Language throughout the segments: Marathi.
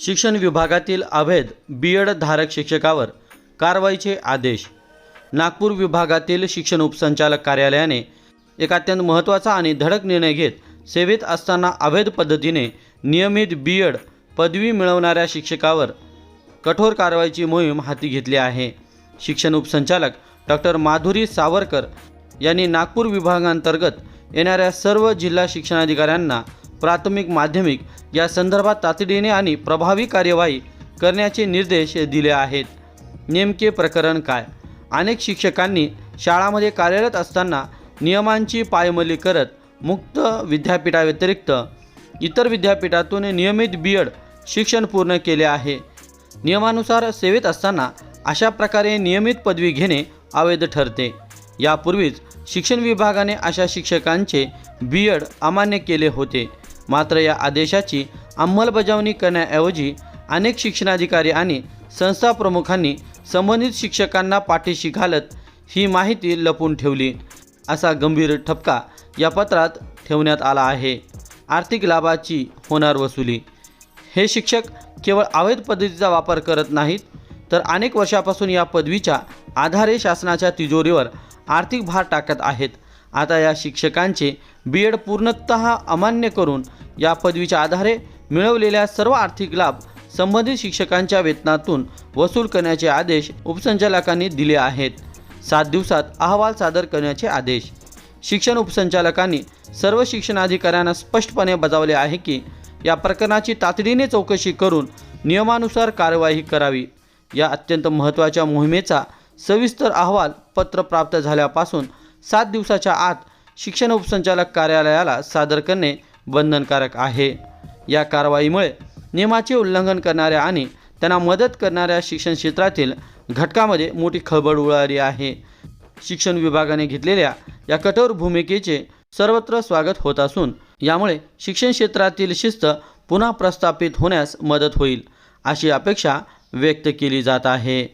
शिक्षण विभागातील अवैध बीएड धारक शिक्षकावर कारवाईचे आदेश। नागपूर विभागातील शिक्षण उपसंचालक कार्यालयाने एक अत्यंत महत्त्वाचा आणि धडक निर्णय घेत सेवेत असताना अवैध पद्धतीने नियमित बीएड पदवी मिळवणाऱ्या शिक्षकावर कठोर कारवाईची मोहीम हाती घेतली आहे। शिक्षण उपसंचालक डॉक्टर माधुरी सावरकर यांनी नागपूर विभागांतर्गत येणाऱ्या सर्व जिल्हा शिक्षणाधिकाऱ्यांना प्राथमिक माध्यमिक या संदर्भात तातडीने आणि प्रभावी कार्यवाही करण्याचे निर्देश दिले आहेत। नेमके प्रकरण काय? अनेक शिक्षकांनी शाळांमध्ये कार्यरत असताना नियमांची पायमल्ली करत मुक्त विद्यापीठाव्यतिरिक्त इतर विद्यापीठातून नियमित बीएड शिक्षण पूर्ण केले आहे। नियमानुसार सेवेत असताना अशा प्रकारे नियमित पदवी घेणे अवैध ठरते। यापूर्वीच शिक्षण विभागाने अशा शिक्षकांचे बीएड अमान्य केले होते। मात्र या आदेशाची अंमलबजावणी करण्याऐवजी अनेक शिक्षणाधिकारी आणि संस्था प्रमुखांनी संबंधित शिक्षकांना पाठीशी घालत ही माहिती लपवून ठेवली, असा गंभीर ठपका या पत्रात ठेवण्यात आला आहे। आर्थिक लाभाची होणार वसुली। हे शिक्षक केवळ अवैध पद्धतीचा वापर करत नाहीत, तर अनेक वर्षापासून या पदवीच्या आधारे शासनाच्या तिजोरीवर आर्थिक भार टाकत आहेत। आता या शिक्षकांचे बीएड पूर्णतः अमान्य करून या पदवीच्या आधारे मिळवलेल्या सर्व आर्थिक लाभ संबंधित शिक्षकांच्या वेतनातून वसूल करण्याचे आदेश उपसंचालकांनी दिले आहेत। 7 दिवसात अहवाल सादर करण्याचे आदेश। शिक्षण उपसंचालकांनी सर्व शिक्षणाधिकाऱ्यांना स्पष्टपणे बजावले आहे की या प्रकरणाची तातडीने चौकशी करून नियमानुसार कार्यवाही करावी। या अत्यंत महत्त्वाच्या मोहिमेचा सविस्तर अहवाल पत्र प्राप्त झाल्यापासून 7 दिवसाच्या आत शिक्षण उपसंचालक कार्यालयाला सादर करणे बंधनकारक आहे। या कारवाईमुळे नियमाचे उल्लंघन करणाऱ्या आणि त्यांना मदत करणाऱ्या शिक्षण क्षेत्रातील घटकामध्ये मोठी खळबळ उडाली आहे। शिक्षण विभागाने घेतलेल्या या कठोर भूमिकेचे सर्वत्र स्वागत होत असून यामुळे शिक्षण क्षेत्रातील शिस्त पुन्हा प्रस्थापित होण्यास मदत होईल, अशी अपेक्षा व्यक्त केली जात आहे।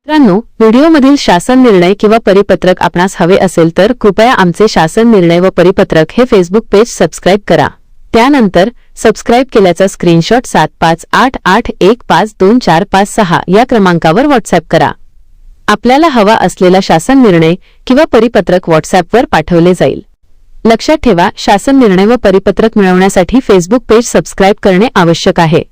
मित्रांनो, व्हिडिओमधील शासन निर्णय किंवा परिपत्रक आपणास हवे असेल तर कृपया आमचे शासन निर्णय व परिपत्रक हे फेसबुक पेज सबस्क्राईब करा। त्यानंतर सबस्क्राईब केल्याचा स्क्रीनशॉट 7588152456 या क्रमांकावर व्हॉट्सअप करा। आपल्याला हवा असलेला शासन निर्णय किंवा परिपत्रक व्हॉट्सअपवर पाठवले जाईल। लक्षात ठेवा, शासन निर्णय व परिपत्रक मिळवण्यासाठी फेसबुक पेज सबस्क्राईब करणे आवश्यक आहे।